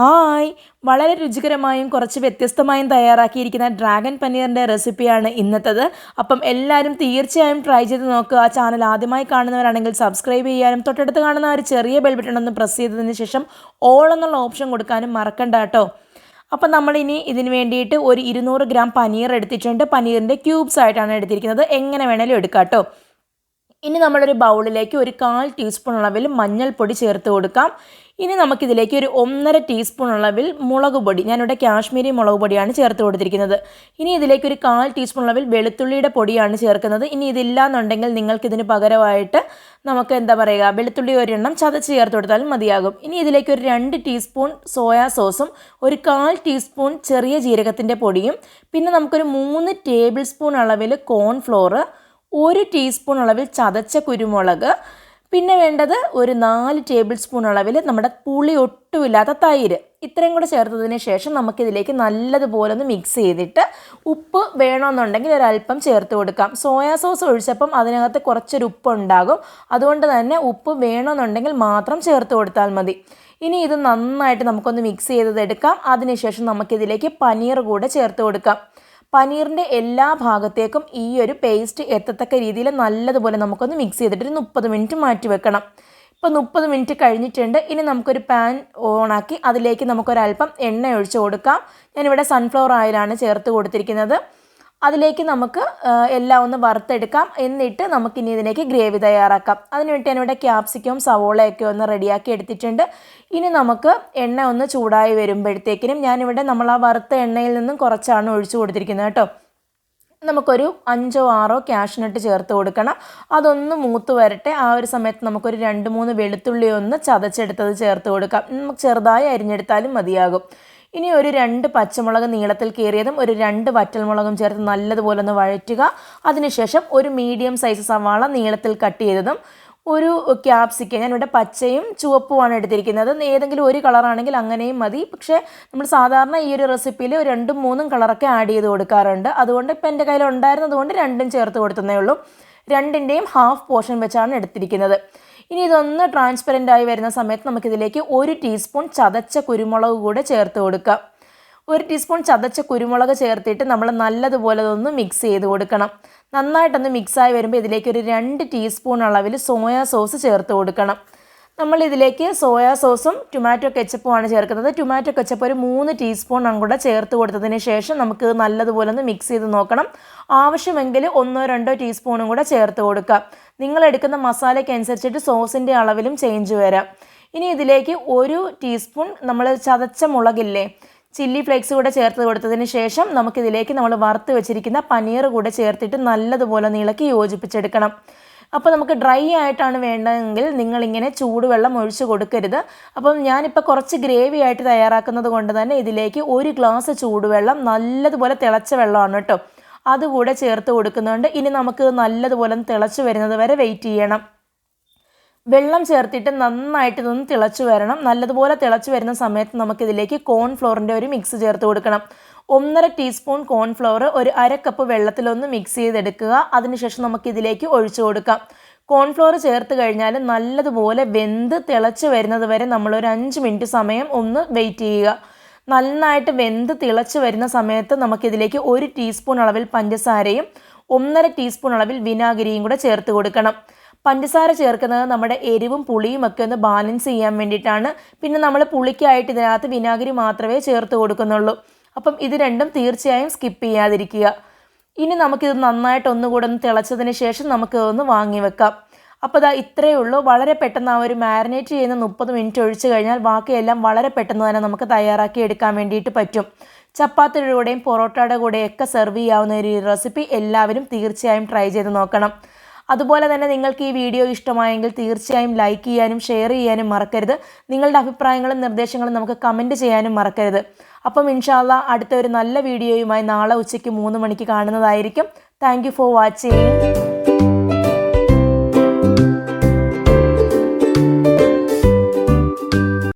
Hi, വളരെ രുചികരമായും കുറച്ച് വ്യത്യസ്തമായും തയ്യാറാക്കിയിരിക്കുന്ന dragon പനീറിൻ്റെ റെസിപ്പിയാണ് ഇന്നത്തേത്. അപ്പം എല്ലാവരും തീർച്ചയായും ട്രൈ ചെയ്ത് നോക്കുക. ആ ചാനൽ ആദ്യമായി കാണുന്നവരാണെങ്കിൽ സബ്സ്ക്രൈബ് ചെയ്യാനും തൊട്ടടുത്ത് കാണുന്ന ഒരു ചെറിയ ബെൽ ബട്ടൺ ഒന്ന് പ്രസ് ചെയ്തതിന് ശേഷം ഓൾ എന്നുള്ള ഓപ്ഷൻ കൊടുക്കാനും മറക്കണ്ട കേട്ടോ. അപ്പം നമ്മളിനി ഇതിന് വേണ്ടിയിട്ട് ഒരു 200 ഗ്രാം പനീർ എടുത്തിട്ടുണ്ട്. പനീറിൻ്റെ ക്യൂബ്സ് ആയിട്ടാണ് എടുത്തിരിക്കുന്നത്. എങ്ങനെ വേണേലും എടുക്കാം കേട്ടോ. ഇനി നമ്മളൊരു ബൗളിലേക്ക് ഒരു 1/4 ടീസ്പൂൺ അളവിൽ മഞ്ഞൾപ്പൊടി ചേർത്ത് കൊടുക്കാം. ഇനി നമുക്കിതിലേക്ക് ഒരു 1.5 ടീസ്പൂൺ അളവിൽ മുളക് പൊടി, ഞാനിവിടെ കാശ്മീരി മുളക് പൊടിയാണ് ചേർത്ത് കൊടുത്തിരിക്കുന്നത്. ഇനി ഇതിലേക്ക് ഒരു 1/4 ടീസ്പൂൺ അളവിൽ വെളുത്തുള്ളിയുടെ പൊടിയാണ് ചേർക്കുന്നത്. ഇനി ഇതില്ലാന്നുണ്ടെങ്കിൽ നിങ്ങൾക്കിതിന് പകരമായിട്ട് നമുക്ക് വെളുത്തുള്ളി ഒരെണ്ണം ചതച്ച് ചേർത്ത് കൊടുത്താലും മതിയാകും. ഇനി ഇതിലേക്ക് ഒരു 2 ടീസ്പൂൺ സോയാ സോസും ഒരു 1/4 ടീസ്പൂൺ ചെറിയ ജീരകത്തിൻ്റെ പൊടിയും പിന്നെ നമുക്കൊരു 3 ടേബിൾ സ്പൂൺ അളവിൽ കോൺഫ്ലോർ, 1 ടീസ്പൂൺ അളവിൽ ചതച്ച കുരുമുളക്, പിന്നെ വേണ്ടത് ഒരു 4 ടേബിൾ സ്പൂൺ അളവിൽ നമ്മുടെ പുളി ഒട്ടുമില്ലാത്ത തൈര്. ഇത്രയും കൂടെ ചേർത്തതിന് ശേഷം നമുക്കിതിലേക്ക് നല്ലതുപോലെ ഒന്ന് മിക്സ് ചെയ്തിട്ട് ഉപ്പ് വേണമെന്നുണ്ടെങ്കിൽ ഒരല്പം ചേർത്ത് കൊടുക്കാം. സോയാ സോസ് ഒഴിച്ചപ്പം അതിനകത്ത് കുറച്ചൊരു ഉപ്പ് ഉണ്ടാകും. അതുകൊണ്ട് തന്നെ ഉപ്പ് വേണമെന്നുണ്ടെങ്കിൽ മാത്രം ചേർത്ത് കൊടുത്താൽ മതി. ഇനി ഇത് നന്നായിട്ട് നമുക്കൊന്ന് മിക്സ് ചെയ്തെടുക്കാം. അതിനുശേഷം നമുക്കിതിലേക്ക് പനീർ കൂടെ ചേർത്ത് കൊടുക്കാം. പനീറിൻ്റെ എല്ലാ ഭാഗത്തേക്കും ഈ ഒരു പേസ്റ്റ് എത്തത്തക്ക രീതിയിൽ നല്ലതുപോലെ നമുക്കൊന്ന് മിക്സ് ചെയ്തിട്ട് ഒരു 30 മിനിറ്റ് മാറ്റി വെക്കണം. ഇപ്പോൾ 30 മിനിറ്റ് കഴിഞ്ഞിട്ടുണ്ട്. ഇനി നമുക്കൊരു പാൻ ഓണാക്കി അതിലേക്ക് നമുക്കൊരല്പം എണ്ണ ഒഴിച്ച് കൊടുക്കാം. ഞാനിവിടെ സൺഫ്ലവർ ഓയിലാണ് ചേർത്ത് കൊടുത്തിരിക്കുന്നത്. അതിലേക്ക് നമുക്ക് എല്ലാം ഒന്ന് വറുത്തെടുക്കാം. എന്നിട്ട് നമുക്കിനി ഇതിലേക്ക് ഗ്രേവി തയ്യാറാക്കാം. അതിനുവേണ്ടി ഞാനിവിടെ ക്യാപ്സിക്കവും സവോളയൊക്കെ ഒന്ന് റെഡിയാക്കി എടുത്തിട്ടുണ്ട്. ഇനി നമുക്ക് എണ്ണ ഒന്ന് ചൂടായി വരുമ്പോഴത്തേക്കിനും ഞാനിവിടെ നമ്മൾ ആ വറുത്ത എണ്ണയിൽ നിന്നും കുറച്ചാണ് ഒഴിച്ചു കൊടുത്തിരിക്കുന്നത് കേട്ടോ. നമുക്കൊരു 5-6 കാഷ്നട്ട് ചേർത്ത് കൊടുക്കണം. അതൊന്ന് മൂത്ത് വരട്ടെ. ആ ഒരു സമയത്ത് നമുക്കൊരു 2-3 വെളുത്തുള്ളി ഒന്ന് ചതച്ചെടുത്തത് ചേർത്ത് കൊടുക്കാം. നമുക്ക് ചെറുതായി അരിഞ്ഞെടുത്താലും മതിയാകും. ഇനി ഒരു 2 പച്ചമുളക് നീളത്തിൽ കീറിയതും ഒരു 2 വറ്റൽമുളകും ചേർത്ത് നല്ലതുപോലെ ഒന്ന് വഴറ്റുക. അതിനുശേഷം ഒരു മീഡിയം സൈസ് സവാള നീളത്തിൽ കട്ട് ചെയ്തതും ഒരു ക്യാപ്സിക്കം, ഞാനിവിടെ പച്ചയും ചുവപ്പുമാണ് എടുത്തിരിക്കുന്നത്. ഏതെങ്കിലും ഒരു കളറാണെങ്കിൽ അങ്ങനെയും മതി. പക്ഷേ നമ്മൾ സാധാരണ ഈ ഒരു റെസിപ്പിയിൽ 2-3 കളറൊക്കെ ആഡ് ചെയ്ത് കൊടുക്കാറുണ്ട്. അതുകൊണ്ട് ഇപ്പം എൻ്റെ കയ്യിൽ ഉണ്ടായിരുന്നതുകൊണ്ട് 2ഉം ചേർത്ത് കൊടുത്തതേ ഉള്ളൂ. 2ൻ്റെയും ഹാഫ് പോർഷൻ വെച്ചാണ് എടുത്തിരിക്കുന്നത്. ഇനി ഇതൊന്ന് ട്രാൻസ്പെറൻ്റ് ആയി വരുന്ന സമയത്ത് നമുക്കിതിലേക്ക് 1 ടീസ്പൂൺ ചതച്ച കുരുമുളക് കൂടെ ചേർത്ത് കൊടുക്കാം. 1 ടീസ്പൂൺ ചതച്ച കുരുമുളക് ചേർത്തിട്ട് നമ്മൾ നല്ലതുപോലെ ഒന്ന് മിക്സ് ചെയ്ത് കൊടുക്കണം. നന്നായിട്ടൊന്ന് മിക്സായി വരുമ്പോൾ ഇതിലേക്ക് ഒരു 2 ടീസ്പൂൺ അളവിൽ സോയാ സോസ് ചേർത്ത് കൊടുക്കണം. നമ്മളിതിലേക്ക് സോയാ സോസും ടൊമാറ്റോ കെച്ചപ്പുമാണ് ചേർക്കുന്നത്. ടൊമാറ്റോ കെച്ചപ്പ് ഒരു 3 ടീസ്പൂൺ കൂടെ ചേർത്ത് കൊടുത്തതിന് ശേഷം നമുക്ക് നല്ലതുപോലെ ഒന്ന് മിക്സ് ചെയ്ത് നോക്കണം. ആവശ്യമെങ്കിൽ 1-2 ടീസ്പൂണും കൂടെ ചേർത്ത് കൊടുക്കാം. നിങ്ങളെടുക്കുന്ന മസാലയ്ക്ക് അനുസരിച്ചിട്ട് സോസിൻ്റെ അളവിലും ചേഞ്ച് വരാം. ഇനി ഇതിലേക്ക് 1 ടീസ്പൂൺ നമ്മൾ ചതച്ച മുളകില്ലേ, ചില്ലി ഫ്ലേക്സ് കൂടെ ചേർത്ത് കൊടുത്തതിന് ശേഷം നമുക്കിതിലേക്ക് നമ്മൾ വറുത്ത് വെച്ചിരിക്കുന്ന പനീർ കൂടെ ചേർത്തിട്ട് നല്ലതുപോലെ ഇളക്കി യോജിപ്പിച്ചെടുക്കണം. അപ്പോൾ നമുക്ക് ഡ്രൈ ആയിട്ടാണ് വേണ്ടതെങ്കിൽ നിങ്ങളിങ്ങനെ ചൂടുവെള്ളം ഒഴിച്ച് കൊടുക്കരുത്. അപ്പം ഞാനിപ്പോൾ കുറച്ച് ഗ്രേവി ആയിട്ട് തയ്യാറാക്കുന്നത് കൊണ്ട് തന്നെ ഇതിലേക്ക് 1 ഗ്ലാസ് ചൂടുവെള്ളം, നല്ലതുപോലെ തിളച്ച വെള്ളമാണ് കേട്ടോ, അതുകൂടെ ചേർത്ത് കൊടുക്കുന്നുണ്ട്. ഇനി നമുക്ക് നല്ലതുപോലെ തിളച്ച് വരുന്നത് വരെ വെയിറ്റ് ചെയ്യണം. വെള്ളം ചേർത്തിട്ട് നന്നായിട്ട് ഇതൊന്ന് തിളച്ച് വരണം. നല്ലതുപോലെ തിളച്ച് വരുന്ന സമയത്ത് നമുക്കിതിലേക്ക് കോൺഫ്ലോറിൻ്റെ ഒരു മിക്സ് ചേർത്ത് കൊടുക്കണം. 1.5 ടീസ്പൂൺ കോൺഫ്ലവർ ഒരു 1/2 കപ്പ് വെള്ളത്തിലൊന്ന് മിക്സ് ചെയ്തെടുക്കുക. അതിനുശേഷം നമുക്കിതിലേക്ക് ഒഴിച്ചു കൊടുക്കാം. കോൺഫ്ലവർ ചേർത്ത് കഴിഞ്ഞാൽ നല്ലതുപോലെ വെന്ത് തിളച്ച് വരുന്നത് വരെ നമ്മളൊരു 5 മിനിറ്റ് സമയം ഒന്ന് വെയിറ്റ് ചെയ്യുക. നന്നായിട്ട് വെന്ത് തിളച്ച് വരുന്ന സമയത്ത് നമുക്കിതിലേക്ക് 1 ടീസ്പൂൺ അളവിൽ പഞ്ചസാരയും 1.5 ടീസ്പൂൺ അളവിൽ വിനാഗിരിയും കൂടെ ചേർത്ത് കൊടുക്കണം. പഞ്ചസാര ചേർക്കുന്നത് നമ്മുടെ എരിവും പുളിയും ഒക്കെ ഒന്ന് ബാലൻസ് ചെയ്യാൻ വേണ്ടിയിട്ടാണ്. പിന്നെ നമ്മൾ പുളിക്കായിട്ട് ഇതിനകത്ത് വിനാഗിരി മാത്രമേ ചേർത്ത് കൊടുക്കുന്നുള്ളൂ. അപ്പം ഇത് രണ്ടും തീർച്ചയായും സ്കിപ്പ് ചെയ്യാതിരിക്കുക. ഇനി നമുക്കിത് നന്നായിട്ട് ഒന്നുകൂടെ ഒന്ന് തിളച്ചതിന് ശേഷം നമുക്കിതൊന്ന് വാങ്ങി വെക്കാം. അപ്പോൾ ഇത്രയേ ഉള്ളൂ. വളരെ പെട്ടെന്ന് ആ ഒരു മാരിനേറ്റ് ചെയ്യുന്ന 30 മിനിറ്റ് ഒഴിച്ച് കഴിഞ്ഞാൽ ബാക്കിയെല്ലാം വളരെ പെട്ടെന്ന് തന്നെ നമുക്ക് തയ്യാറാക്കി എടുക്കാൻ വേണ്ടിയിട്ട് പറ്റും. ചപ്പാത്തിയുടെ കൂടെയും പൊറോട്ടയുടെ കൂടെയൊക്കെ സെർവ് ചെയ്യാവുന്ന ഒരു റെസിപ്പി എല്ലാവരും തീർച്ചയായും ട്രൈ ചെയ്ത് നോക്കണം. അതുപോലെ തന്നെ നിങ്ങൾക്ക് ഈ വീഡിയോ ഇഷ്ടമായെങ്കിൽ തീർച്ചയായും ലൈക്ക് ചെയ്യാനും ഷെയർ ചെയ്യാനും മറക്കരുത്. നിങ്ങളുടെ അഭിപ്രായങ്ങളും നിർദ്ദേശങ്ങളും നമുക്ക് കമൻറ്റ് ചെയ്യാനും മറക്കരുത്. അപ്പം ഇൻഷാ അല്ലാഹ് അടുത്ത ഒരു നല്ല വീഡിയോയുമായി നാളെ ഉച്ചയ്ക്ക് 3 മണിക്ക് കാണുന്നതായിരിക്കും. Thank you for watching.